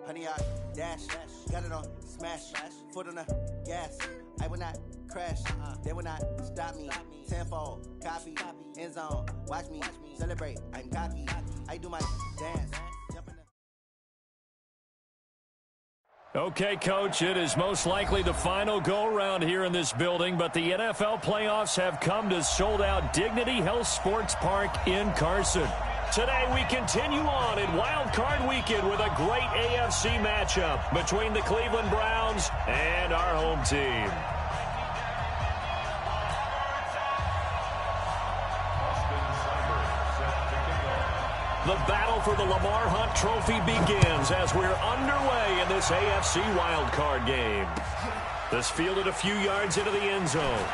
Honey, I dash, got it on smash, foot on the gas. I will not crash, they will not stop me. Tenfold, copy, end zone, watch me celebrate. I'm cocky, I do my dance. Okay, Coach, it is most likely the final go-around here in this building, but the NFL playoffs have come to sold-out Dignity Health Sports Park in Carson. Today we continue on in Wild Card Weekend with a great AFC matchup between the Cleveland Browns and our home team. The battle for the Lamar Hunt Trophy begins as we're underway in this AFC Wild Card game. This fielded a few yards into the end zone.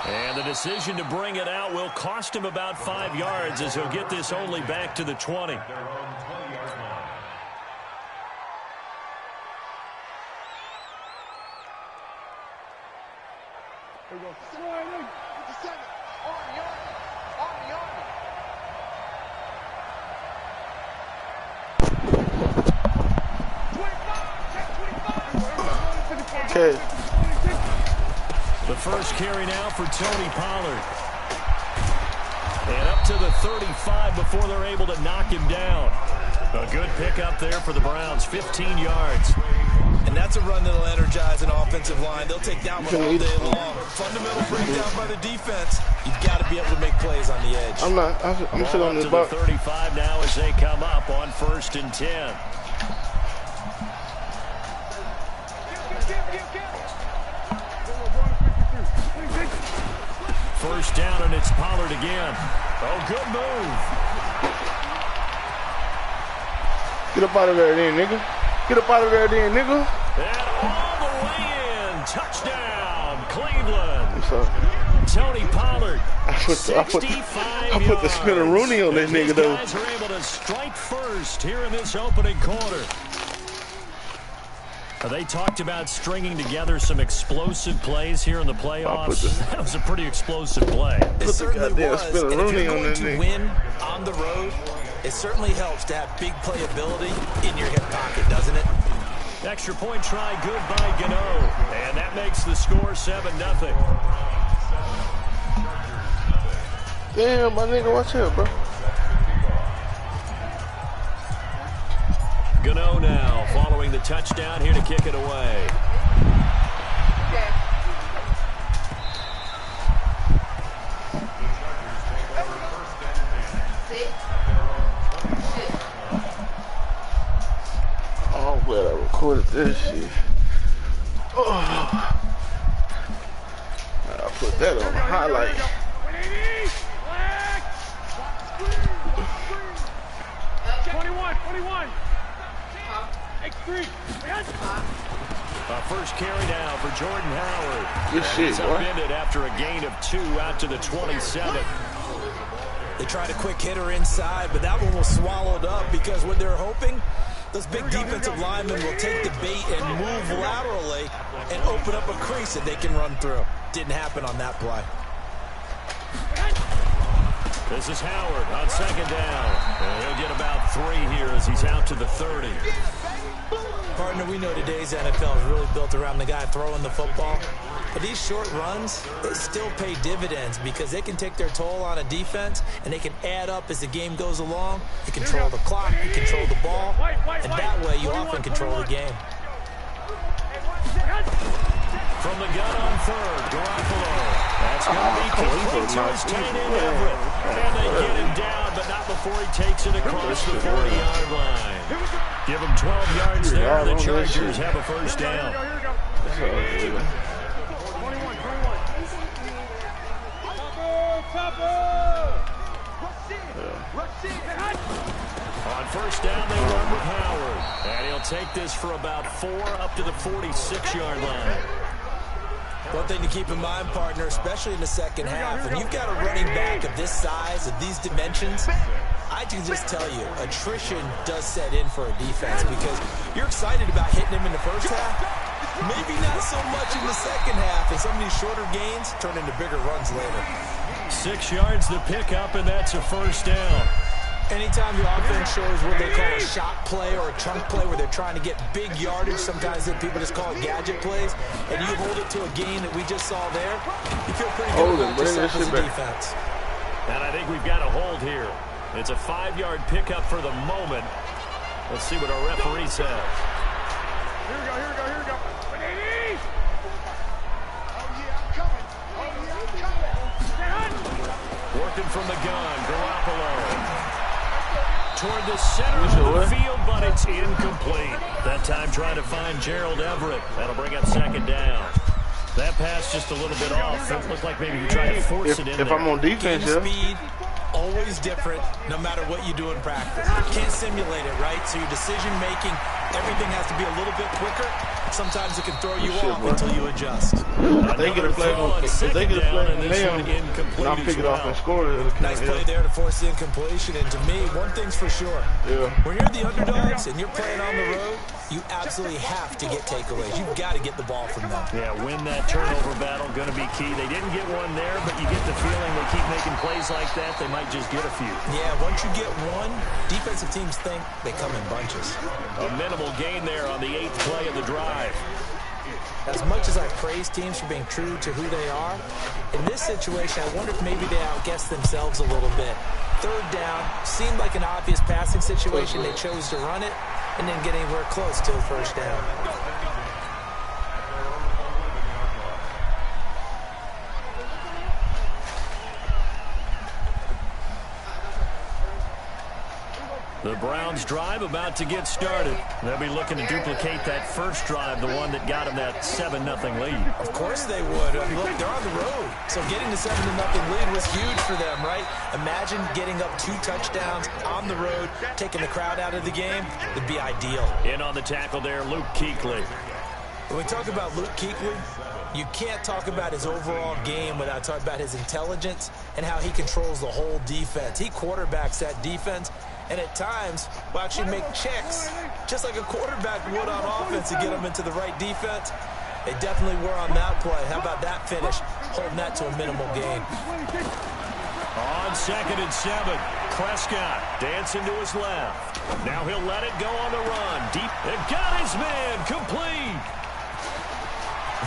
And the decision to bring it out will cost him about 5 yards as he'll get this only back to the 20. Here we go. Sliding. 57. On the arm. Okay. The first carry now for Tony Pollard. And up to the 35 before they're able to knock him down. A good pickup there for the Browns, 15 yards. And that's a run that'll energize an offensive line. They'll take that one all day long. Fundamental breakdown by the defense. You've got to be able to make plays on the edge. I'm still on this box. To the 35 now as they come up on 1st and 10. First down, and it's Pollard again. Oh, good move. Get up out of there then, nigga. Get up out of there then, nigga. And all the way in. Touchdown, Cleveland. Tony Pollard. I put the spinner-rooney on this nigga, though. Guys are able to strike first here in this opening quarter. They talked about stringing together some explosive plays here in the playoffs. That was a pretty explosive play. It certainly was. And if you're going to win on the road, it certainly helps to have big playability in your hip pocket, doesn't it? Extra point try good by Gano. And that makes the score 7-0. Damn, my nigga, watch out, bro. Gano now following the touchdown here to kick it away. Oh, I'm glad I recorded this shit. Oh. I'll put that on the highlight. First carry now for Jordan Howard. Good shit, he's upended after a gain of 2 out to the 27. They tried a quick hitter inside, but that one was swallowed up because what they're hoping, those big defensive linemen will take the bait and move laterally and open up a crease that they can run through. Didn't happen on that play. This is Howard on second down. And he'll get about 3 here as he's out to the 30. Partner, we know today's NFL is really built around the guy throwing the football. But these short runs, they still pay dividends because they can take their toll on a defense, and they can add up as the game goes along. You control the clock, you control the ball, and that way you often control the game. From the gun on third, Garoppolo. That's going to be complete to his tight end, Everett. And they get him down, but not before he takes it across the 40-yard line. Give him 12 yards there. The Chargers have a first down. On first down, they run with Howard. And he'll take this for about 4 up to the 46-yard line. One thing to keep in mind, partner, especially in the second half, when you've got a running back of this size, of these dimensions, I can just tell you, attrition does set in for a defense because you're excited about hitting him in the first half. Maybe not so much in the second half, and some of these shorter gains turn into bigger runs later. 6 yards to pick up, and that's a first down. Anytime the offense shows what they call a shot play or a chunk play where they're trying to get big yardage, sometimes people just call it gadget plays, and you hold it to a gain that we just saw there, you feel pretty good about yourself as a defense. And I think we've got a hold here. It's a 5-yard pickup for the moment. Let's see what our referee says. Here we go, here we go, here we go. Oh, yeah, I'm coming. Oh, yeah, I'm coming. Working from the gun, Garoppolo. Toward the center of the field, but it's incomplete. That time trying to find Gerald Everett. That'll bring up second down. That pass just a little bit off. It looked like maybe he tried to force it in if there. I'm on defense, Game speed, always different, no matter what you do in practice. You can't simulate it, right? So your decision-making, everything has to be a little bit quicker. Sometimes it can throw you off until you adjust. If they get a flag on them, and I'll pick it off and score it. Nice play there to force the incompletion. And to me, one thing's for sure. When you're the underdogs and you're playing on the road, you absolutely have to get takeaways. You've got to get the ball from them. Yeah, win that turnover battle, going to be key. They didn't get one there, but you get the feeling they keep making plays like that, they might just get a few. Yeah, once you get one, defensive teams think they come in bunches. A minimal gain there on the 8th play of the drive. As much as I praise teams for being true to who they are, in this situation, I wonder if maybe they outguessed themselves a little bit. Third down, seemed like an obvious passing situation. They chose to run it and didn't get anywhere close to the first down. The Browns drive about to get started. They'll be looking to duplicate that first drive, the one that got them that 7-0 lead. Of course they would. Look, they're on the road. So getting the 7-0 lead was huge for them, right? Imagine getting up 2 touchdowns on the road, taking the crowd out of the game. Would be ideal. In on the tackle there, Luke Kuechly. When we talk about Luke Kuechly, you can't talk about his overall game without talking about his intelligence and how he controls the whole defense. He quarterbacks that defense, and at times will actually make checks, just like a quarterback would on offense to get them into the right defense. They definitely were on that play. How about that finish, holding that to a minimal gain. On 2nd and 7, Prescott dancing to his left. Now he'll let it go on the run. Deep, and got his man, complete.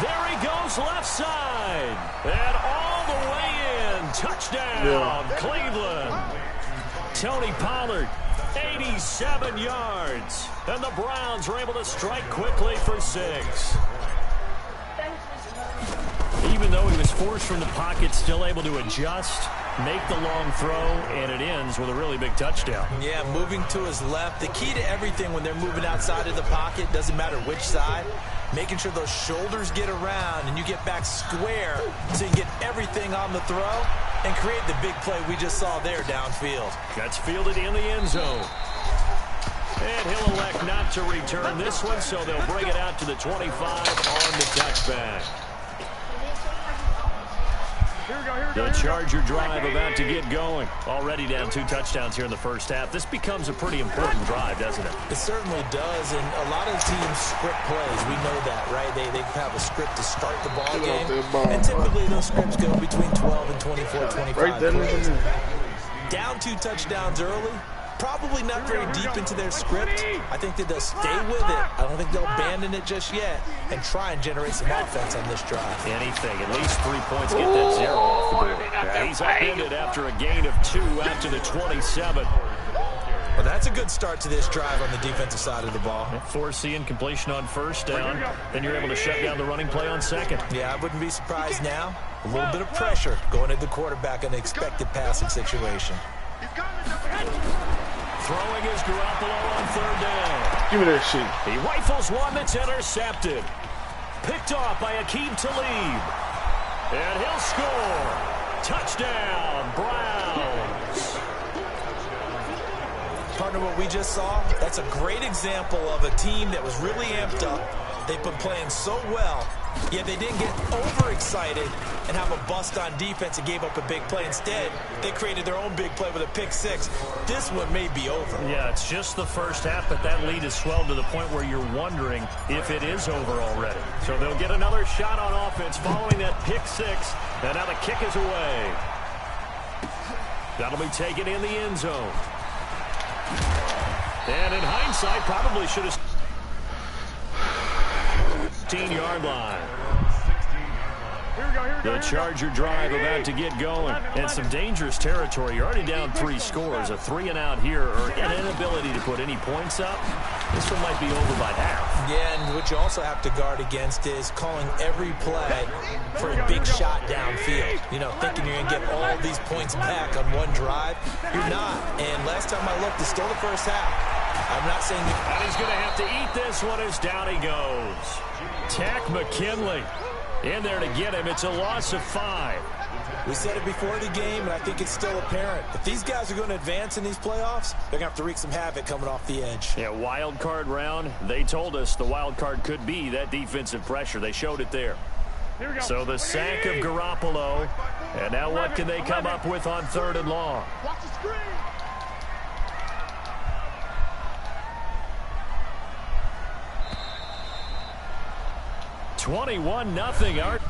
There he goes, left side. And all the way in. Touchdown, Cleveland. Tony Pollard, 87 yards. And the Browns were able to strike quickly for 6. Even though he was forced from the pocket, still able to adjust, make the long throw, and it ends with a really big touchdown. Yeah, moving to his left. The key to everything when they're moving outside of the pocket, doesn't matter which side, making sure those shoulders get around and you get back square so you get everything on the throw and create the big play we just saw there downfield. That's fielded in the end zone. And he'll elect not to return this one, so they'll bring it out to the 25 on the touchback. The Charger drive about to get going. Already down 2 touchdowns here in the first half. This becomes a pretty important drive, doesn't it? It certainly does, and a lot of teams script plays. We know that, right? They have a script to start the ball game, and typically those scripts go between 12 and 24, 25 plays. down 2 touchdowns early. Probably not very deep into their script. I think that they'll stay with it. I don't think they'll abandon it just yet and try and generate some offense on this drive. Anything. At least 3 points. Get that 0 off the board. He's upended after a gain of 2 out to the 27. Well, that's a good start to this drive on the defensive side of the ball. Forcing completion on first down. Then you're able to shut down the running play on second. Yeah, I wouldn't be surprised now. A little bit of pressure going at the quarterback in an expected passing situation. Throwing is Garoppolo on third down. Give me that shit. He rifles one that's intercepted. Picked off by Akeem Talib. And he'll score. Touchdown, Browns. Partner, what we just saw, that's a great example of a team that was really amped up. They've been playing so well, yet they didn't get overexcited and have a bust on defense and gave up a big play. Instead, they created their own big play with a pick 6. This one may be over. Yeah, it's just the first half, but that lead has swelled to the point where you're wondering if it is over already. So they'll get another shot on offense following that pick 6, and now the kick is away. That'll be taken in the end zone. And in hindsight, probably should have 16-yard line. The Charger drive about to get going. And some dangerous territory. You're already down 3 scores. A 3-and-out here, or an inability to put any points up. This one might be over by half. Yeah, and what you also have to guard against is calling every play for a big shot downfield. You know, thinking you're going to get all these points back on one drive. You're not. And last time I looked, it's still the first half. I'm not saying... And he's going to have to eat this one as down he goes. Tack McKinley in there to get him. It's a loss of 5. We said it before the game, and I think it's still apparent. If these guys are going to advance in these playoffs, they're going to have to wreak some havoc coming off the edge. Yeah, wild card round. They told us the wild card could be that defensive pressure. They showed it there. So the sack of Garoppolo. And now what can they come up with on 3rd and long? Watch the screen. 21-0. Art.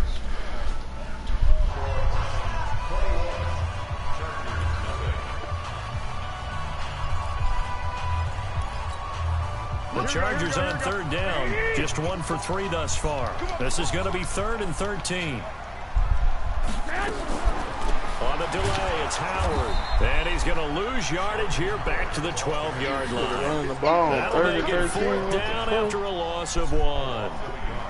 The Chargers on 3rd down. Just 1 for 3 thus far. This is going to be 3rd and 13. On the delay, it's Howard. And he's going to lose yardage here back to the 12-yard line. That'll make it 4th down after a loss of 1.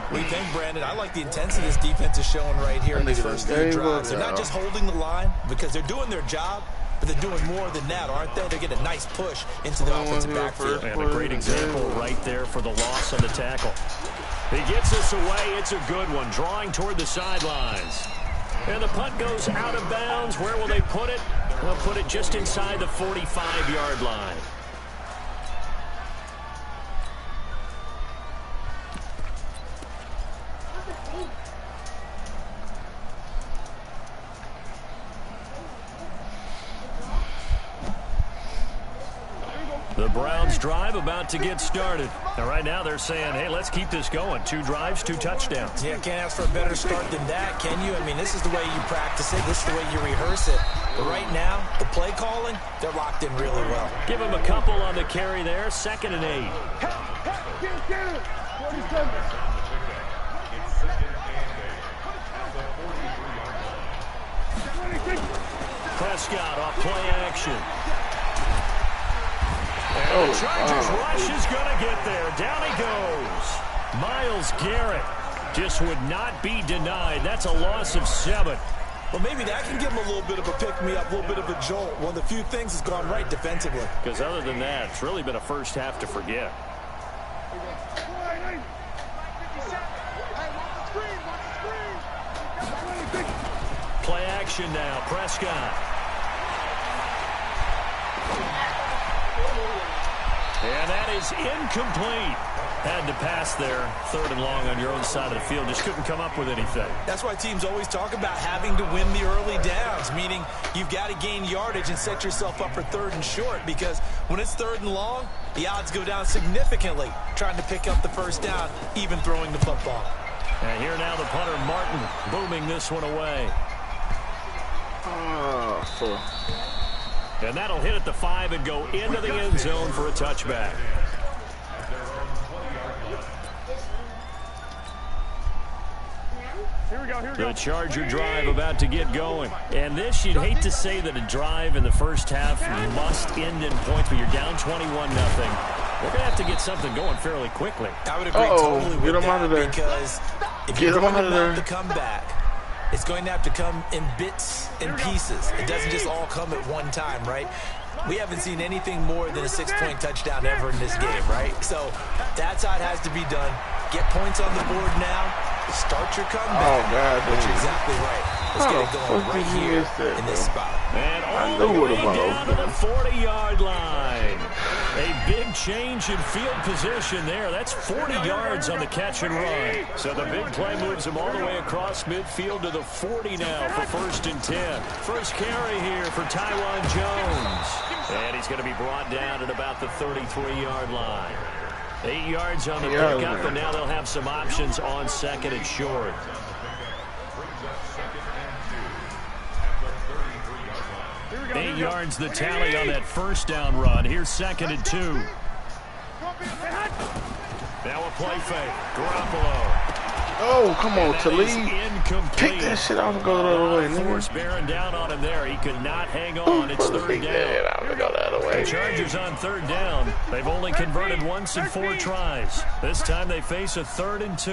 What do you think, Brandon? I like the intensity this defense is showing right here in these first 3 drives. They're not just holding the line because they're doing their job, but they're doing more than that, aren't they? They're getting a nice push into the offensive backfield. And a great example right there for the loss on the tackle. He gets us away. It's a good one, drawing toward the sidelines. And the punt goes out of bounds. Where will they put it? They'll put it just inside the 45-yard line. The Browns drive about to get started. And right now they're saying, hey, let's keep this going. 2 drives, 2 touchdowns. Yeah, can't ask for a better start than that, can you? I mean, this is the way you practice it. This is the way you rehearse it. But right now, the play calling, they're locked in really well. Give him a couple on the carry there. 2nd and 8. Prescott off play action. And the Chargers rush is going to get there. Down he goes. Myles Garrett just would not be denied. That's a loss of 7. Well, maybe that can give him a little bit of a pick-me-up, a little bit of a jolt. One of the few things that's gone right defensively. Because other than that, it's really been a first half to forget. Play action now. Prescott. And that is incomplete. Had to pass there. 3rd and long on your own side of the field. Just couldn't come up with anything. That's why teams always talk about having to win the early downs, meaning you've got to gain yardage and set yourself up for 3rd and short, because when it's 3rd and long, the odds go down significantly trying to pick up the first down, even throwing the football. And here now the punter, Martin, booming this one away. And that'll hit at the 5 and go into the end zone for a touchback. The Charger drive about to get going. And this, you'd hate to say that a drive in the first half must end in points, but you're down 21-0. They're going to have to get something going fairly quickly. I would agree totally with that, because if you're going to mount the comeback, it's going to have to come in bits and pieces. It doesn't just all come at one time, right? We haven't seen anything more than a 6-point touchdown ever in this game, right? So that's how it has to be done. Get points on the board now. Start your comeback. Oh, God. But you're exactly right. Let's get it going right here in this spot. And all the way down to the 40-yard line. A big change in field position there. That's 40 yards on the catch and run. So the big play moves him all the way across midfield to the 40 now for 1st and 10. First carry here for Tywan Jones. And he's going to be brought down at about the 33-yard line. 8 yards on the pickup, and now they'll have some options on 2nd and short. Eight yards the tally on that first down run. Here's 2nd and 2. Now a play fake. Garoppolo. Oh, come on, Talib. Pick that shit off and go the other way, nigga. Force bearing down on him there. He could not hang on. It's 3rd down. Go the other way. The Chargers on 3rd down. They've only converted once in 4 tries. This time they face a 3rd and 2.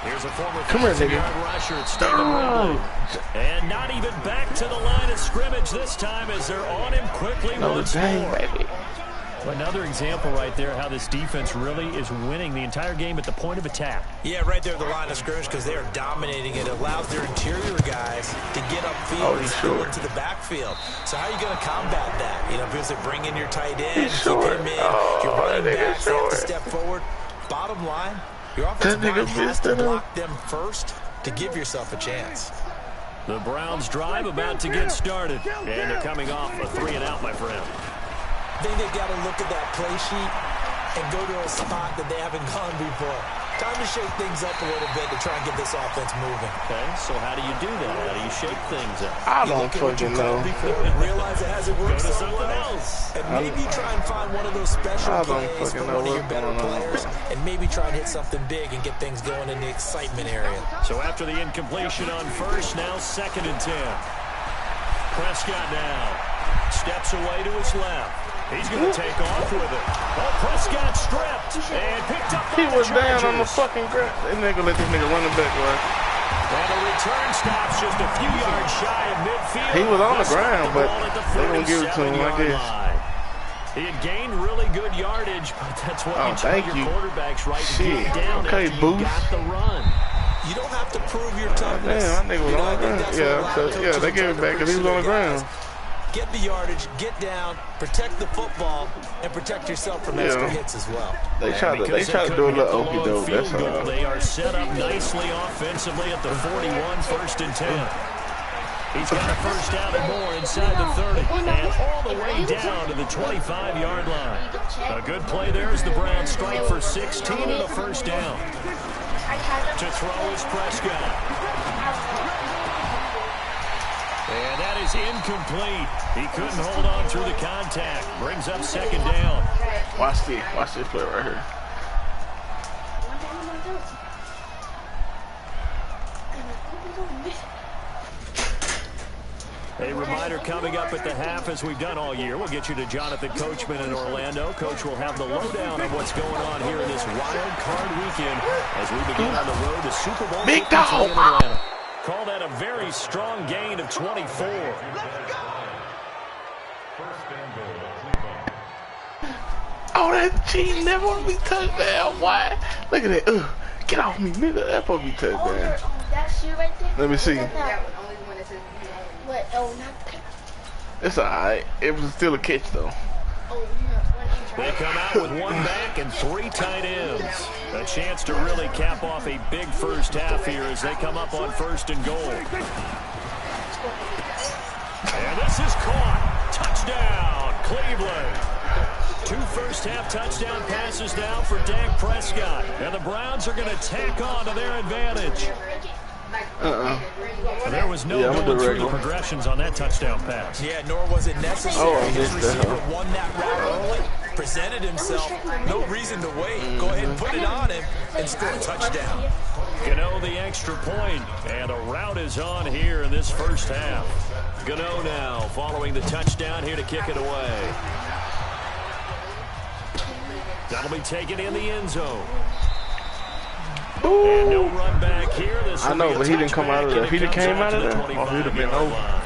Here's a former 50-yard rusher at Stephen Ridley. And not even back to the line of scrimmage this time as they're on him quickly once more. Another example right there how this defense really is winning the entire game at the point of attack. Yeah, right there at the line of scrimmage, because they are dominating it. It allows their interior guys to get upfield and spill into the backfield. So how are you going to combat that? You know, because they bring in your tight end, keep him in, your running backs have to step forward. Bottom line, your offensive line has to block them first to give yourself a chance. The Browns drive about to get started, and they're coming off a 3-and-out, my friend. I think they've got to look at that play sheet and go to a spot that they haven't gone before. Time to shake things up a little bit to try and get this offense moving. Okay, so how do you do that? How do you shake things up? I don't fucking know. Before and realize it hasn't worked so well. Else. And maybe try and find one of those special plays from one of your better players and maybe try and hit something big and get things going in the excitement area. So after the incompletion on first, now 2nd and 10. Prescott now steps away to his left. He's going to take off with it. Oh, Prescott stripped and picked up by He was down on the fucking ground. They ain't gonna let this nigga run it back, right? And the return stop's just a few yards shy of midfield. He was on the ground, but they're going to give it to him like this. He had gained really good yardage, but that's what you tell your quarterbacks, right? Get down okay, after you got the run. You don't have to prove your toughness. Damn, that nigga was on the ground. Yeah, they gave it back because he was on the ground. Get the yardage, get down, protect the football, and protect yourself from extra hits as well. They try to do a little okey doke. That's all. They are set up nicely offensively at the 41, 1st and 10. He's got a first down and more inside the 30, and all the way down to the 25-yard line. A good play there as the Browns strike for 16 and a first down. To throw is Prescott. And that is incomplete. He couldn't hold on through the contact. Brings up 2nd down. Watch this play right here. A reminder coming up at the half, as we've done all year. We'll get you to Jonathan Coachman in Orlando. Coach will have the lowdown of what's going on here in this wild card weekend as we begin on the road to Super Bowl Big dog. in Atlanta. Call that a very strong gain of 24. Oh, that cheating never want to be touchdown. Why? Look at that. Get off me, nigga. That's supposed to be touchdown. That's you right there? Let me see. What? Oh, not the... It's alright. It was still a catch, though. Oh, yeah. They come out with one back and 3 tight ends. A chance to really cap off a big first half here as they come up on 1st and goal. And this is caught. Touchdown, Cleveland. 2 first-half touchdown passes now for Dak Prescott. And the Browns are going to tack on to their advantage. There was no going through the progressions on that touchdown pass. Yeah, nor was it necessary. His receiver won that route early, presented himself, no reason to wait. Go ahead and put it on him and score a touchdown. Gano the extra point, and a route is on here in this first half. Gano now following the touchdown here to kick it away. That'll be taken in the end zone. Ooh. And no run back here. This I know, but he didn't come out of there. If he came out of there, oh, he'd have been over.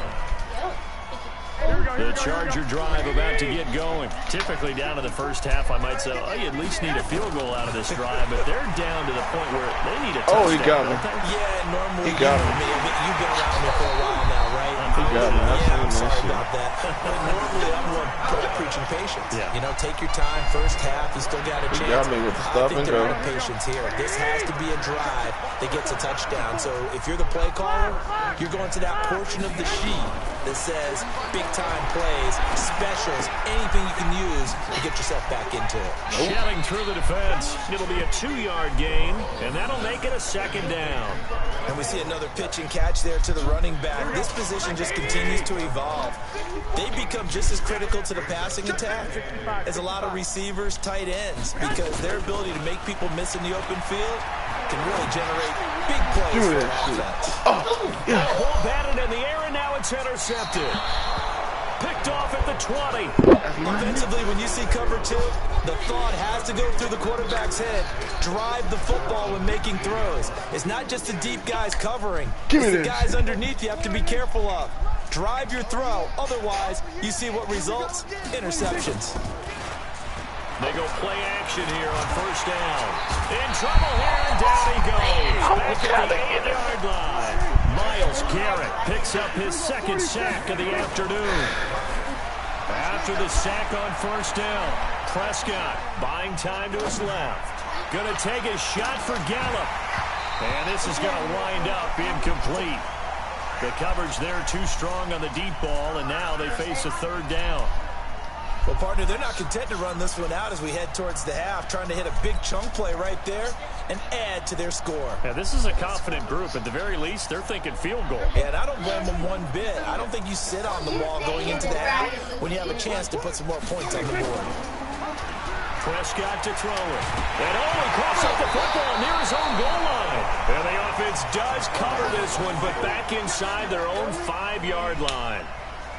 The Charger drive about to get going. Typically down to the first half, I might say, oh, you at least need a field goal out of this drive, but they're down to the point where they need a touchdown. Oh, he got me. Yeah, normally he got me. You've been around me for a while now, right? He got me. Yeah, I'm sorry about that. But normally I'm one preaching patience. Yeah. You know, take your time, first half, you still got a chance. He got me with the stop and go. I think they're out of patience here. This has to be a drive that gets a touchdown. So if you're the play caller, you're going to that portion of the sheet that says big time plays, specials, anything you can use to get yourself back into it. Shelling through the defense. It'll be a 2-yard gain, and that'll make it a second down. And we see another pitch and catch there to the running back. This position just continues to evolve. They become just as critical to the passing attack as a lot of receivers, tight ends, because their ability to make people miss in the open field can really generate big plays for offense. Oh, yeah. Ball batted in the air, and now it's intercepted. Picked off at the 20. Offensively, when you see cover 2, the thought has to go through the quarterback's head. Drive the football when making throws. It's not just the deep guys covering. It's the guys underneath you have to be careful of. Drive your throw. Otherwise, you see what results? Interceptions. They go play action here on first down. In trouble here, and down he goes. Back at the 8-yard line. Myles Garrett picks up his second sack of the afternoon. After the sack on first down, Prescott buying time to his left. Going to take a shot for Gallup. And this is going to wind up incomplete. The coverage there too strong on the deep ball, and now they face a third down. Well, partner, they're not content to run this one out as we head towards the half, trying to hit a big chunk play right there and add to their score. Yeah, this is a confident group. At the very least, they're thinking field goal. And I don't blame them one bit. I don't think you sit on the ball going into the half when you have a chance to put some more points on the board. Prescott to throw it. And he coughs up the football near his own goal line. And the offense does cover this one, but back inside their own 5-yard line.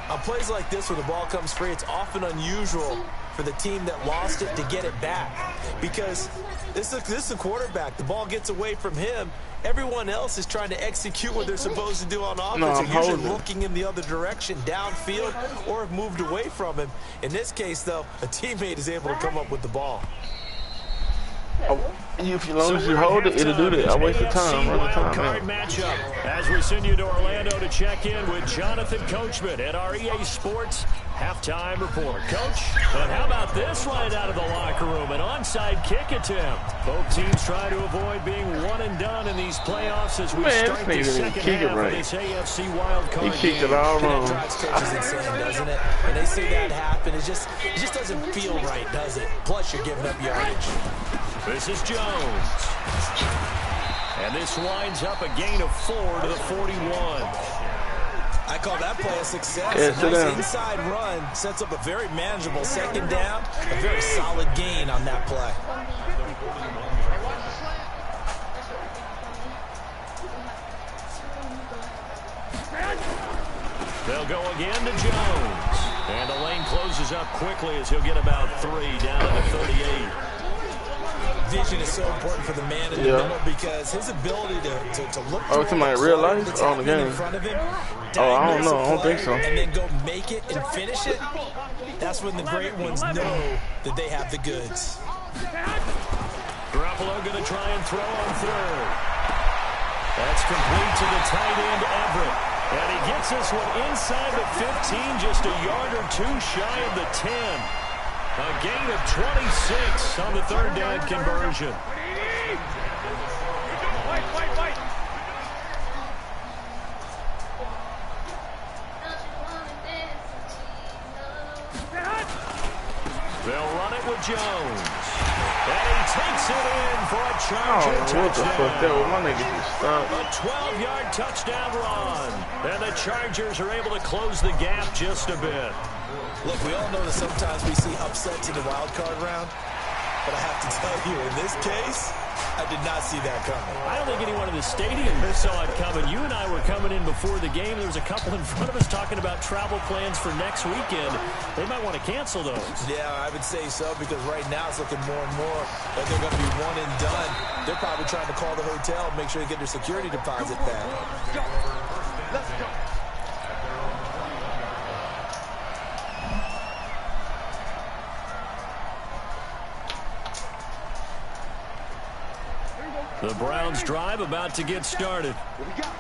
On plays like this where the ball comes free, it's often unusual for the team that lost it to get it back. Because this is a quarterback. The ball gets away from him. Everyone else is trying to execute what they're supposed to do on offense. They're usually looking in the other direction, downfield, or have moved away from him. In this case, though, a teammate is able to come up with the ball. As long as you hold it, it'll do that. I waste the time. Run the time matchup as we send you to Orlando to check in with Jonathan Coachman at our EA Sports halftime report. Coach, and how about this right out of the locker room? An onside kick attempt. Both teams try to avoid being one and done in these playoffs as we start the second half of this AFC wildcard game. He kicked it all wrong. That drives coaches insane, doesn't it? And they see that happen. It just doesn't feel right, does it? Plus, you're giving up yardage. This is Jones. And this winds up a gain of 4 to the 41. I call that play a success. Yeah, a nice inside run sets up a very manageable second down. A very solid gain on that play. They'll go again to Jones. And the lane closes up quickly as he'll get about 3 down to the 38. Vision is so important for the man in the middle because his ability to look to my real life on the game. In front of him, I don't know. I don't think so. And then go make it and finish it. That's when the great ones know that they have the goods. Garoppolo going to try and throw on third. That's complete to the tight end, Everett. And he gets this one inside the 15, just a yard or 2 shy of the 10. A gain of 26 on the third down conversion. They'll run it with Jones. And he takes it in for a Charger touchdown. What the fuck? That was my nigga just stopped. A 12-yard touchdown run. And the Chargers are able to close the gap just a bit. Look, we all know that sometimes we see upsets in the wild card round. But I have to tell you, in this case, I did not see that coming. I don't think anyone in the stadium saw it coming. You and I were coming in before the game. There was a couple in front of us talking about travel plans for next weekend. They might want to cancel those. Yeah, I would say so, because right now it's looking more and more like they're going to be one and done. They're probably trying to call the hotel, make sure they get their security deposit back. Let's go. The Browns drive about to get started. What we got?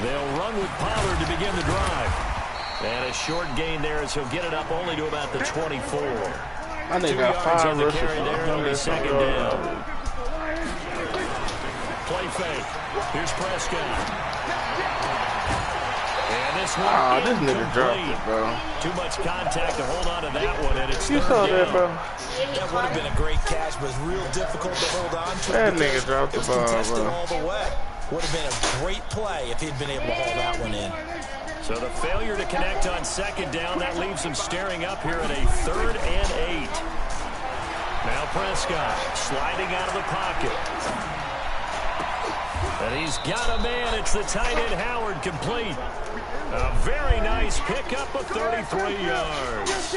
They'll run with Pollard to begin the drive. And a short gain there as he'll get it up only to about the 24. 2 yards on the carry there, and it'll be second down. Play fake. Here's Prescott. And this one this nigga dropped it, bro. Too much contact to hold on to that one, and it's You third saw down. that, bro? That would have been a great catch, but it's real difficult to hold on to. That because nigga dropped the it was ball, contested bro. all the way. Would have been a great play if he'd been able to hold that one in. So the failure to connect on second down, that leaves him staring up here at a 3rd and 8. Now Prescott sliding out of the pocket. And he's got a man. It's the tight end Howard, complete. A very nice pickup of 33 yards.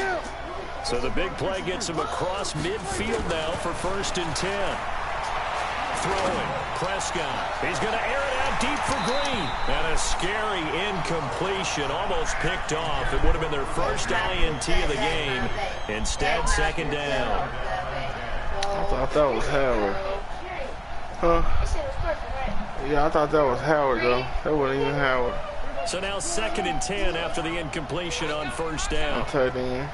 So the big play gets him across midfield now for 1st and 10. Throwing, Prescott. He's going to air it out deep for Green. And a scary incompletion, almost picked off. It would have been their first INT of the game. Instead, second down. I thought that was Howard. Huh? Yeah, I thought that was Howard, though. That wasn't even Howard. So now 2nd and 10 after the incompletion on 1st down. Tight end.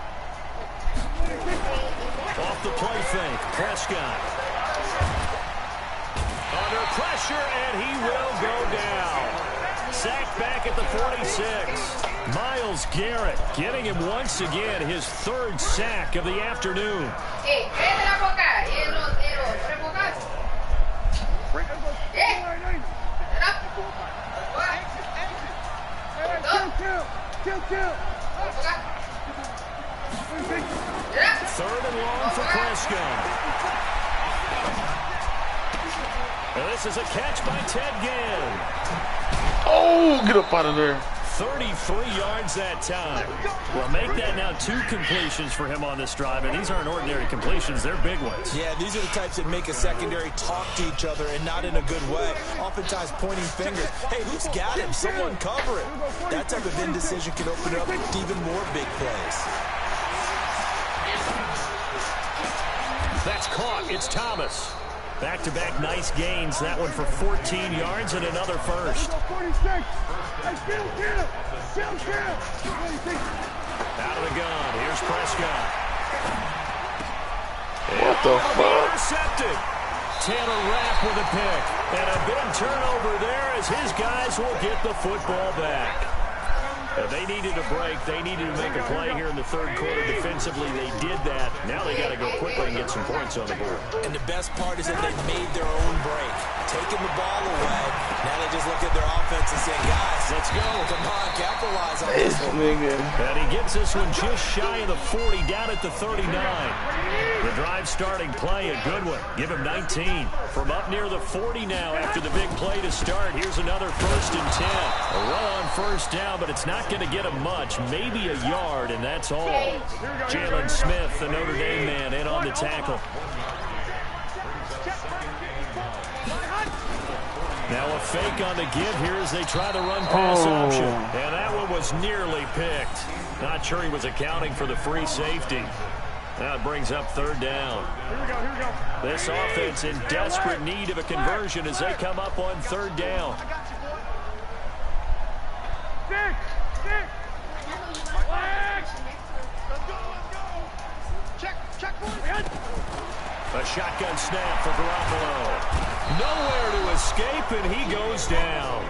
Off the play fake, Prescott. Under pressure, and he will go down. Sacked back at the 46. Myles Garrett getting him once again his 3rd sack of the afternoon. Kill. 3rd and long for Prescott. And this is a catch by Ted Ginn. Oh, get up out of there. 33 yards that time. Well, make that now 2 completions for him on this drive, and these aren't ordinary completions. They're big ones. Yeah, these are the types that make a secondary talk to each other, and not in a good way. Oftentimes pointing fingers. Hey, who's got him? Someone cover it. That type of indecision can open up even more big plays. That's caught. It's Thomas. Back-to-back nice gains. That one for 14 yards and another first. 46. Out of the gun. Here's Prescott. What the fuck? Intercepted. Taylor Rapp with a pick. And a big turnover there as his guys will get the football back. They needed a break. They needed to make a play here in the 3rd quarter defensively. They did that. Now they got to go quickly and get some points on the board. And the best part is that they made their own break. Taking the ball away. Now they just look at their offense and say, guys, let's go. Come on, capitalize on this one. And he gets this one just shy of the 40, down at the 39. The drive starting play, a good one. Give him 19. From up near the 40 now after the big play to start. Here's another 1st and 10. A run on 1st down, but it's not going to get him much. Maybe a yard, and that's all. Jalen Smith, the Notre Dame man, in on the tackle. Now a fake on the give here as they try the run-pass option. And that one was nearly picked. Not sure he was accounting for the free safety. Now it brings up 3rd down. Here we go. This offense in desperate need of a conversion as they come up on 3rd down. Stick. Let's go. Check. A shotgun snap for Garoppolo. Nowhere to escape, and he goes down.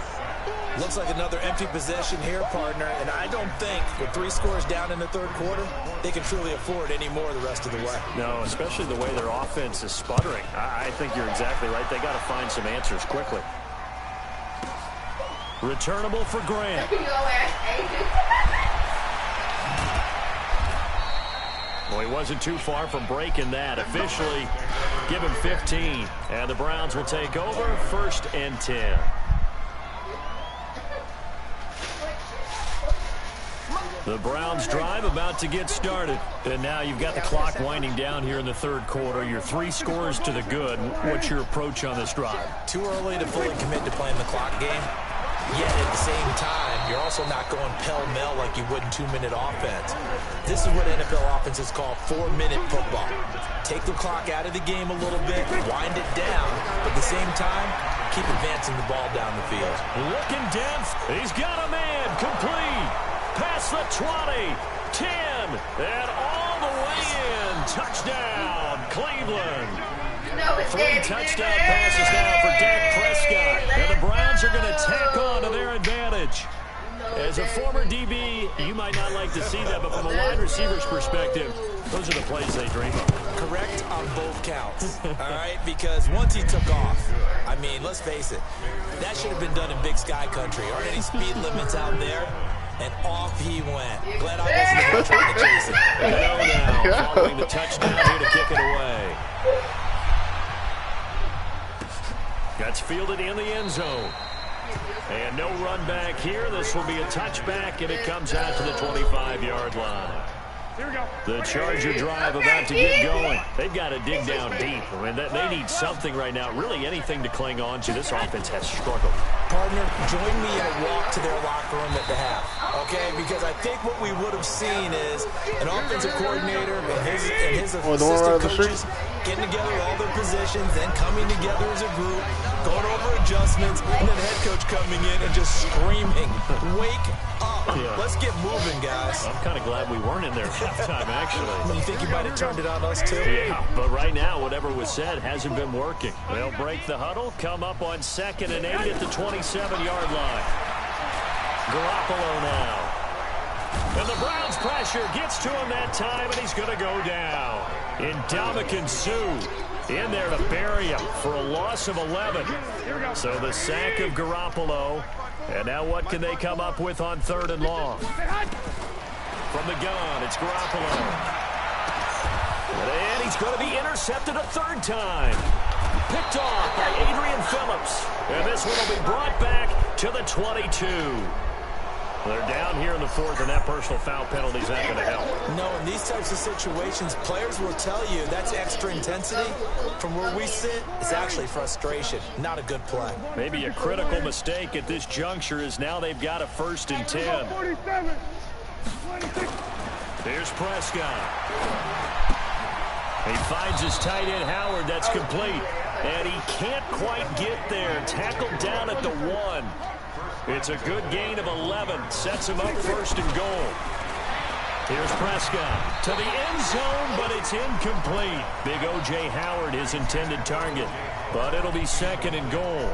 Looks like another empty possession here, partner, and I don't think with 3 scores down in the third quarter, they can truly afford any more the rest of the way. No, especially the way their offense is sputtering. I think you're exactly right. They got to find some answers quickly. Returnable for Grant. Well, he wasn't too far from breaking that. Officially, give him 15. And the Browns will take over 1st and 10. The Browns drive about to get started. And now you've got the clock winding down here in the third quarter. Your 3 scores to the good. What's your approach on this drive? Too early to fully commit to playing the clock game. Yet at the same time, you're also not going pell-mell like you would in 2-minute offense. This is what NFL offenses call 4-minute football. Take the clock out of the game a little bit, wind it down, but at the same time, keep advancing the ball down the field. Looking depth. He's got a man. Complete. Past the 20. 10. And all the way in. Touchdown, Cleveland. 3 touchdown passes now for Dak Prescott. And the Browns are going to tack on to their advantage. As a former DB, you might not like to see that, but from a wide receiver's perspective, those are the plays they dream of. Correct on both counts, all right? Because once he took off, I mean, let's face it, that should have been done in Big Sky Country. Aren't any speed limits out there? And off he went. Glad I wasn't the one trying to chase it. No, now, following the touchdown here to kick it away. That's fielded in the end zone. And no run back here. This will be a touchback, and it comes out to the 25-yard line. The Charger drive about to get going. They've got to dig down deep. I mean, they need something right now, really anything to cling on to. This offense has struggled. Partner, join me in a walk to their locker room at the half, okay? Because I think what we would have seen is an offensive coordinator and his assistant coaches getting together all their positions, then coming together as a group, going over adjustments, and then the head coach coming in and just screaming, wake up. Yeah. Let's get moving, guys. I'm kind of glad we weren't in there at halftime, actually. You think you might have turned it on us, too? Yeah, but right now, whatever was said hasn't been working. They'll break the huddle, come up on 2nd and 8 at the 27-yard line. Garoppolo now. And the Browns pressure gets to him that time, and he's going to go down. Ndamukong Suh in there to bury him for a loss of 11. So the sack of Garoppolo. And now what can they come up with on 3rd and long? From the gun, it's Garoppolo. And he's going to be intercepted a 3rd time. Picked off by Adrian Phillips. And this one will be brought back to the 22. They're down here in the 4th, and that personal foul penalty is not going to help. No, in these types of situations, players will tell you that's extra intensity. From where we sit, it's actually frustration, not a good play. Maybe a critical mistake at this juncture is now they've got a 1st and 10. Here's Prescott. He finds his tight end, Howard. That's complete. And he can't quite get there. Tackled down at the 1. It's a good gain of 11. Sets him up 1st and goal. Here's Prescott to the end zone, but it's incomplete. Big O.J. Howard, his intended target. But it'll be 2nd and goal.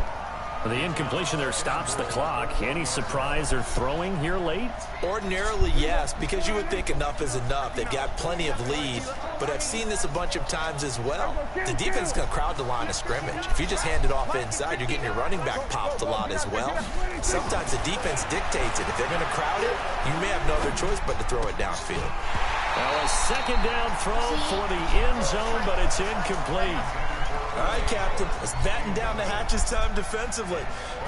The incompletion there stops the clock. Any surprise they're throwing here late? Ordinarily, yes, because you would think enough is enough. They've got plenty of lead, but I've seen this a bunch of times as well. The defense is going to crowd the line of scrimmage. If you just hand it off inside, you're getting your running back popped a lot as well. Sometimes the defense dictates it. If they're going to crowd it, you may have no other choice but to throw it downfield. Now a 2nd down throw for the end zone, but it's incomplete. All right, Captain. It's batten down the hatches time defensively.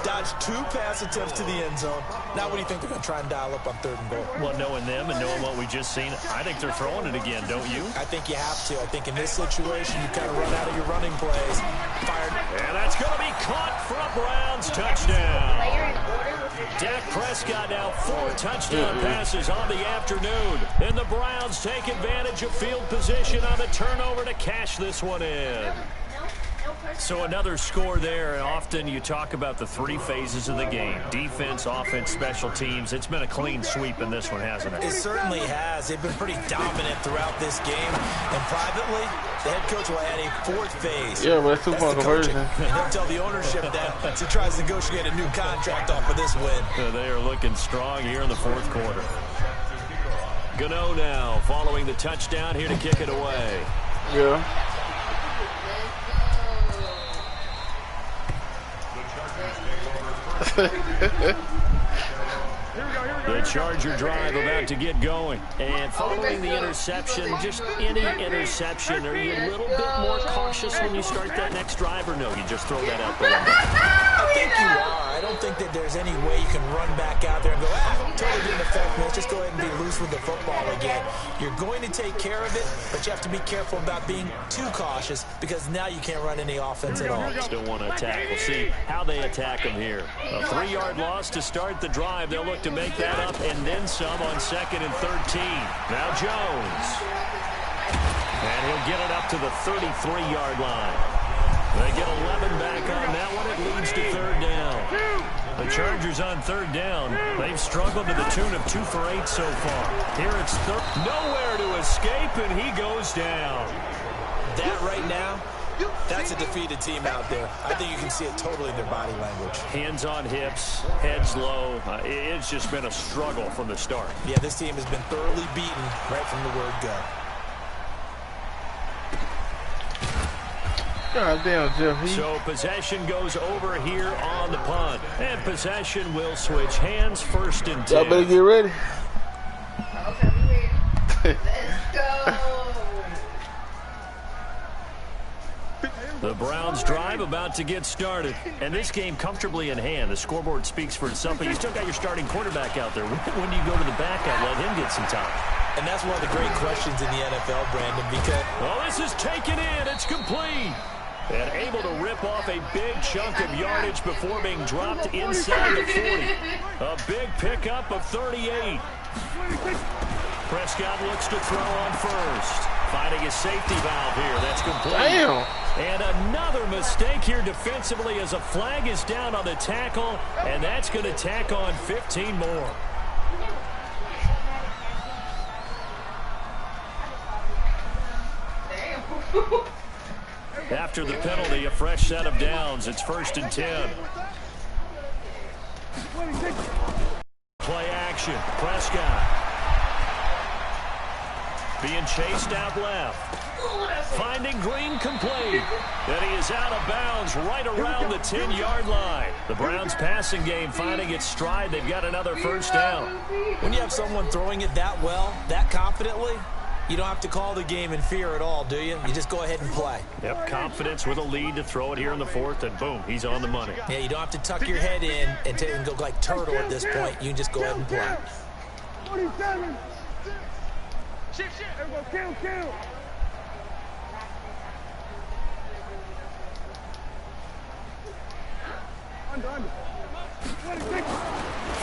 Dodged 2 pass attempts to the end zone. Now what do you think they're going to try and dial up on 3rd and goal? Well, knowing them and knowing what we just seen, I think they're throwing it again, don't you? I think you have to. I think in this situation, you kind of run out of your running plays. Fired. And that's going to be caught for a Browns touchdown. Dak Prescott now 4 touchdown passes on the afternoon. And the Browns take advantage of field position on the turnover to cash this one in. So another score there, and often you talk about the three phases of the game. Defense, offense, special teams. It's been a clean sweep in this one, hasn't it? It certainly has. They've been pretty dominant throughout this game. And privately, the head coach will add a fourth phase. Yeah, but it's two-point conversion. He'll tell the ownership that as he tries to negotiate a new contract off of this win. They are looking strong here in the fourth quarter. Gano now following the touchdown here to kick it away. Yeah. The Charger drive about to get going. And following the interception, just any interception, are you a little bit more cautious when you start that next drive, or no, you just throw that out the window? I think you are. I don't think that there's any way you can run back out there and go, totally didn't affect me. Let's just go ahead and be loose with the football again. You're going to take care of it, but you have to be careful about being too cautious because now you can't run any offense at all. Still want to attack. We'll see how they attack them here. A 3-yard loss to start the drive. They'll look to make that up and then some on 2nd and 13. Now Jones. And he'll get it up to the 33-yard line. They get 11 back on that one. It leads to 3rd down. The Chargers on 3rd down. They've struggled to the tune of 2 for 8 so far. Here it's nowhere to escape, and he goes down. That right now, that's a defeated team out there. I think you can see it totally in their body language. Hands on hips, heads low. It's just been a struggle from the start. Yeah, this team has been thoroughly beaten right from the word go. God damn, Jeff. So possession goes over here on the punt. And possession will switch hands, 1st and 10. Y'all better get ready. Okay, let's go. The Browns drive about to get started. And this game comfortably in hand. The scoreboard speaks for itself, but you still got your starting quarterback out there. When do you go to the backup, let him get some time? And that's one of the great questions in the NFL, Brandon, because... Oh, this is taken in. It's complete. And able to rip off a big chunk of yardage before being dropped inside the 40. A big pickup of 38. Prescott looks to throw on 1st. Finding his safety valve here. That's complete. Damn. And another mistake here defensively as a flag is down on the tackle. And that's going to tack on 15 more. After the penalty, a fresh set of downs. It's 1st and 10. Play action. Prescott. Being chased out left. Finding Green complete. And he is out of bounds right around the 10-yard line. The Browns passing game finding its stride. They've got another 1st down. When you have someone throwing it that well, that confidently, you don't have to call the game in fear at all, do you? You just go ahead and play. Yep, confidence with a lead to throw it here in the 4th, and boom, he's on the money. Yeah, you don't have to tuck your head in and go like turtle at this point. You can just go ahead and play. 47. Shift. There we go. Kill. Under. 26.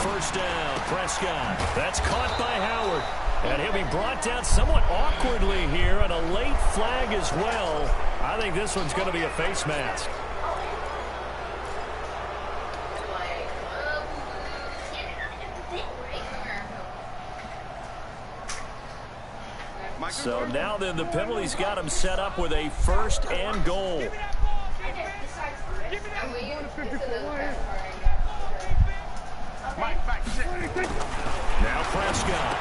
1st down, Prescott. That's caught by Howard. And he'll be brought down somewhat awkwardly here, and a late flag as well. I think this one's going to be a face mask. So now then the penalty's got him set up with a 1st and goal. Now Prescott.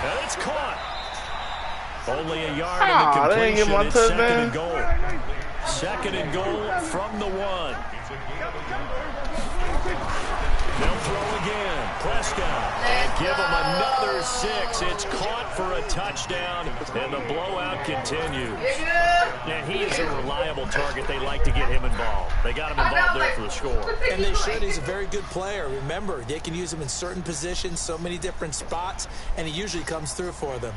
And it's caught. Only a yard in the completion. It's 2nd and goal. 2nd and goal from the 1. They'll throw again. Prescott. And give him another 6. It's caught for a touchdown, and the blowout continues. And he is a reliable target. They like to get him involved. They got him involved there for the score. And they should. He's a very good player. Remember, they can use him in certain positions, so many different spots, and he usually comes through for them.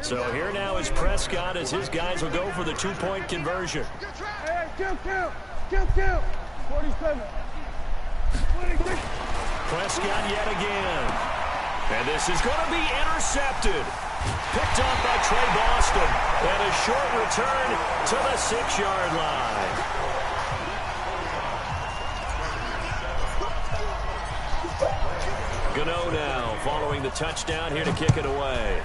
So here now is Prescott as his guys will go for the 2-point conversion. Kill. 47. 26. Prescott yet again. And this is going to be intercepted. Picked off by Trey Boston. And a short return to the 6-yard line. Gano now following the touchdown here to kick it away.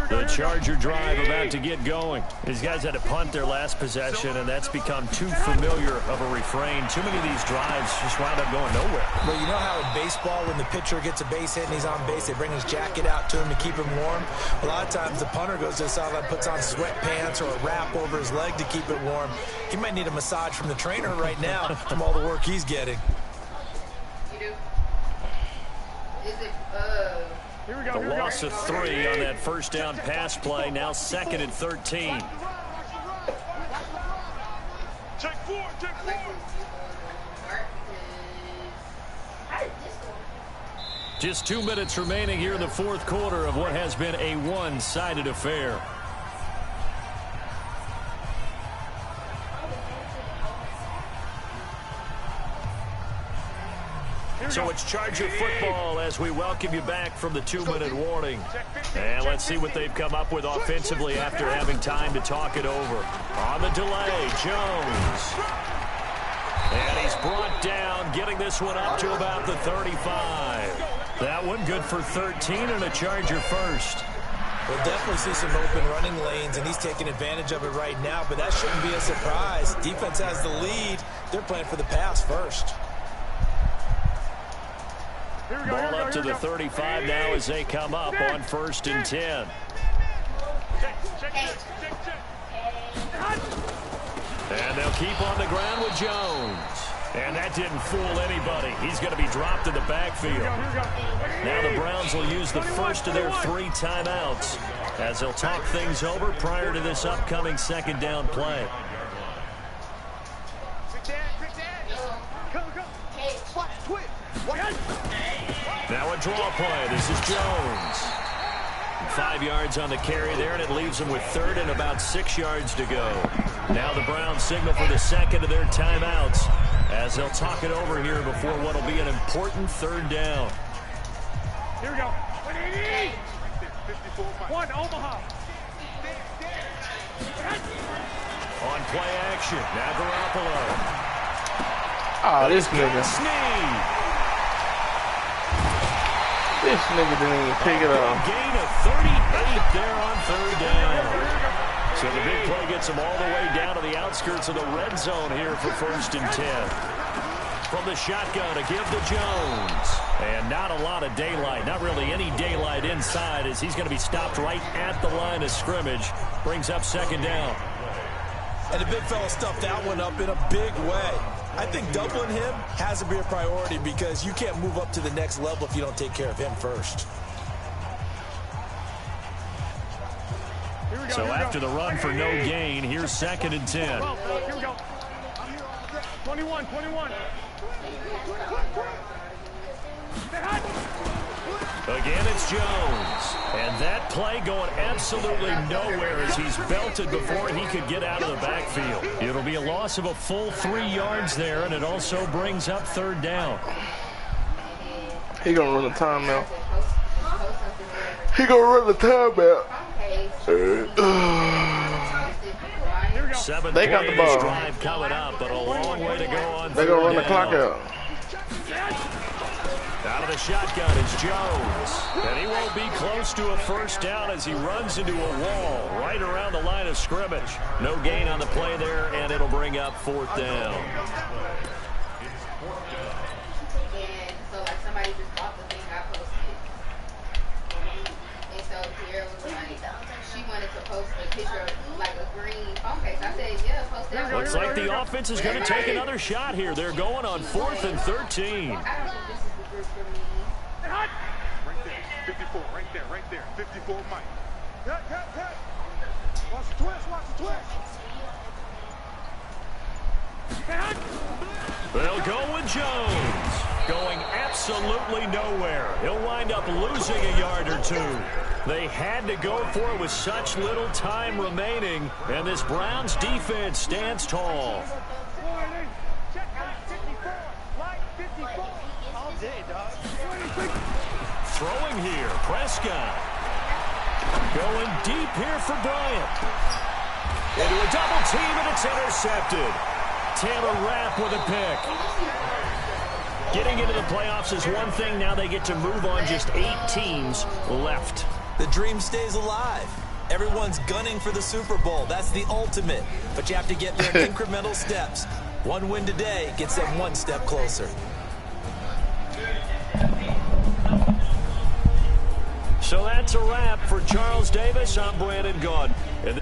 The Charger drive about to get going. These guys had to punt their last possession, and that's become too familiar of a refrain. Too many of these drives just wound up going nowhere. Well, you know how in baseball, when the pitcher gets a base hit and he's on base, they bring his jacket out to him to keep him warm? A lot of times the punter goes to the sideline, puts on sweatpants or a wrap over his leg to keep it warm. He might need a massage from the trainer right now from all the work he's getting. You do? Is it, The loss of 3 on that first down pass play. Now 2nd and 13. Check 4, check 4. Just 2 minutes remaining here in the 4th quarter of what has been a one-sided affair. So it's Charger football as we welcome you back from the 2-minute warning. And let's see what they've come up with offensively after having time to talk it over. On the delay, Jones. And he's brought down, getting this one up to about the 35. That one good for 13 and a Charger first. We'll definitely see some open running lanes, and he's taking advantage of it right now, but that shouldn't be a surprise. Defense has the lead. They're playing for the pass first. Ball up to the 35 now as they come up on 1st and 10. And they'll keep on the ground with Jones. And that didn't fool anybody. He's going to be dropped in the backfield. Now the Browns will use the first of their 3 timeouts as they'll talk things over prior to this upcoming 2nd down play. Now a draw play. This is Jones. 5 yards on the carry there, and it leaves them with 3rd and about 6 yards to go. Now the Browns signal for the 2nd of their timeouts as they'll talk it over here before what will be an important 3rd down. Here we go. 1 Omaha. On play action. Now Garoppolo. Oh, this nigga. Sneed. This nigga didn't even pick it up. Gain of 38 there on 3rd down. So the big play gets them all the way down to the outskirts of the red zone here for 1st and 10. From the shotgun to give to Jones. And not a lot of daylight. Not really any daylight inside as he's going to be stopped right at the line of scrimmage. Brings up 2nd down. And the big fella stuffed that one up in a big way. I think doubling him has to be a priority because you can't move up to the next level if you don't take care of him first. So after the run for no gain, here's 2nd and 10. Here we go. 21. Again, it's Jones. And that play going absolutely nowhere as he's belted before he could get out of the backfield. It'll be a loss of a full 3 yards there, and it also brings up 3rd down. He gonna run the timeout. He gonna run the timeout. They got the ball. Drive coming up, but a long way to go on. They gonna run the clock out. Out of the shotgun, it's Jones. And he won't be close to a 1st down as he runs into a wall right around the line of scrimmage. No gain on the play there, and it'll bring up 4th down. And so, like, somebody just bought the thing I posted. And so, Tierra was like, she wanted to post a picture of, like, a green phone case. I said, yeah, post that. Looks like the offense is going to take another shot here. They're going on 4th and 13. I don't think this is the group for me. Right there, 54, right there. 54, Mike. Cut. Watch the twist. They'll go with Jones. Going absolutely nowhere. He'll wind up losing a yard or two. They had to go for it with such little time remaining, and this Browns defense stands tall. Throwing here, Prescott. Going deep here for Bryant. Into a double team, and it's intercepted. Taylor Rapp with a pick. Getting into the playoffs is one thing. Now they get to move on. Just 8 teams left. The dream stays alive. Everyone's gunning for the Super Bowl. That's the ultimate. But you have to get there in incremental steps. One win today gets them one step closer. So that's a wrap for Charles Davis. I'm Brandon Gaudin.